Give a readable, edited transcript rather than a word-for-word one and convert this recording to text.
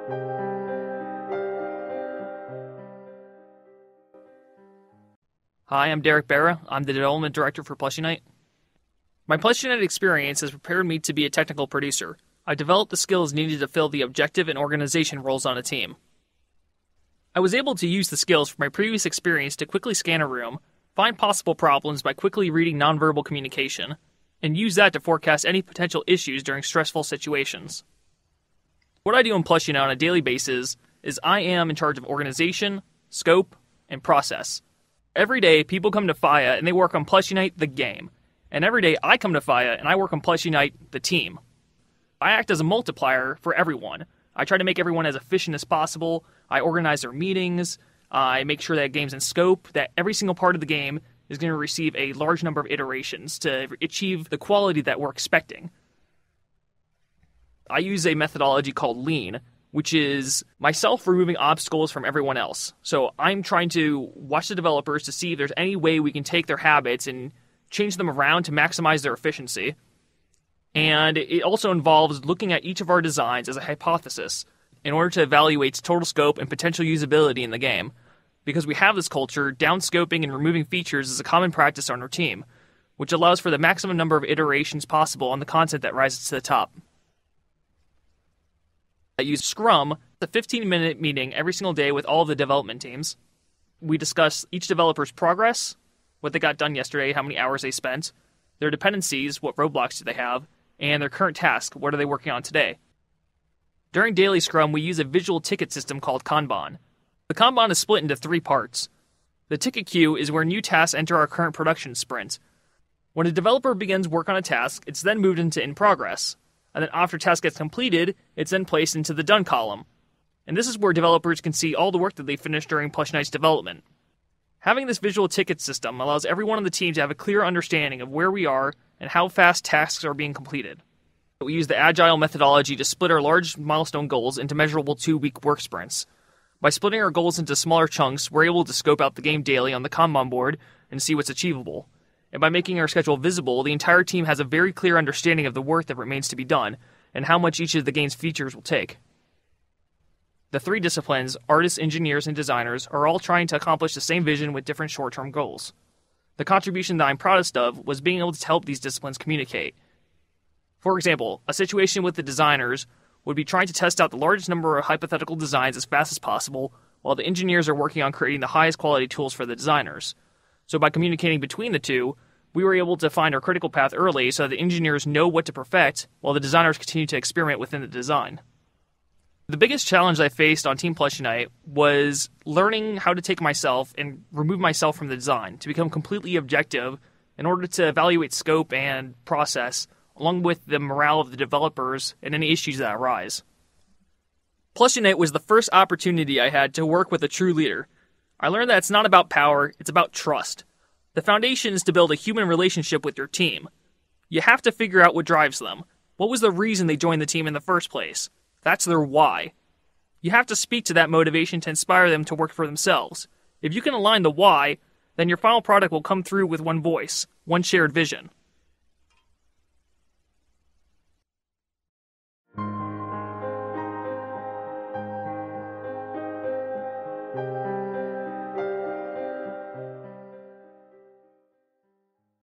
Hi, I'm Derrick Barra. I'm the development director for Plushy Night. My Plushy Night experience has prepared me to be a technical producer. I developed the skills needed to fill the objective and organization roles on a team. I was able to use the skills from my previous experience to quickly scan a room, find possible problems by quickly reading nonverbal communication, and use that to forecast any potential issues during stressful situations. What I do in Plushy Night on a daily basis is I am in charge of organization, scope, and process. Every day, people come to FIEA and they work on Plushy Night, the game. And every day, I come to FIEA and I work on Plushy Night, the team. I act as a multiplier for everyone. I try to make everyone as efficient as possible. I organize their meetings. I make sure that game's in scope, that every single part of the game is going to receive a large number of iterations to achieve the quality that we're expecting. I use a methodology called Lean, which is myself removing obstacles from everyone else. So I'm trying to watch the developers to see if there's any way we can take their habits and change them around to maximize their efficiency. And it also involves looking at each of our designs as a hypothesis in order to evaluate total scope and potential usability in the game. Because we have this culture, downscoping and removing features is a common practice on our team, which allows for the maximum number of iterations possible on the content that rises to the top. I use Scrum, a 15-minute meeting every single day with all of the development teams. We discuss each developer's progress, what they got done yesterday, how many hours they spent, their dependencies, what roadblocks do they have, and their current task, what are they working on today. During daily Scrum, we use a visual ticket system called Kanban. The Kanban is split into 3 parts. The ticket queue is where new tasks enter our current production sprint. When a developer begins work on a task, it's then moved into in progress. And then after task gets completed, it's then placed into the done column. And this is where developers can see all the work that they finished during Plushy Night's development. Having this visual ticket system allows everyone on the team to have a clear understanding of where we are and how fast tasks are being completed. We use the Agile methodology to split our large milestone goals into measurable 2-week work sprints. By splitting our goals into smaller chunks, we're able to scope out the game daily on the Kanban board and see what's achievable. And by making our schedule visible, the entire team has a very clear understanding of the work that remains to be done, and how much each of the game's features will take. The 3 disciplines, artists, engineers, and designers, are all trying to accomplish the same vision with different short-term goals. The contribution that I'm proudest of was being able to help these disciplines communicate. For example, a situation with the designers would be trying to test out the largest number of hypothetical designs as fast as possible, while the engineers are working on creating the highest quality tools for the designers. So by communicating between the two, we were able to find our critical path early so that the engineers know what to perfect, while the designers continue to experiment within the design. The biggest challenge I faced on Team Plushy Night was learning how to take myself and remove myself from the design to become completely objective in order to evaluate scope and process, along with the morale of the developers and any issues that arise. Plushy Night was the first opportunity I had to work with a true leader. I learned that it's not about power, it's about trust. The foundation is to build a human relationship with your team. You have to figure out what drives them. What was the reason they joined the team in the first place? That's their why. You have to speak to that motivation to inspire them to work for themselves. If you can align the why, then your final product will come through with one voice, one shared vision.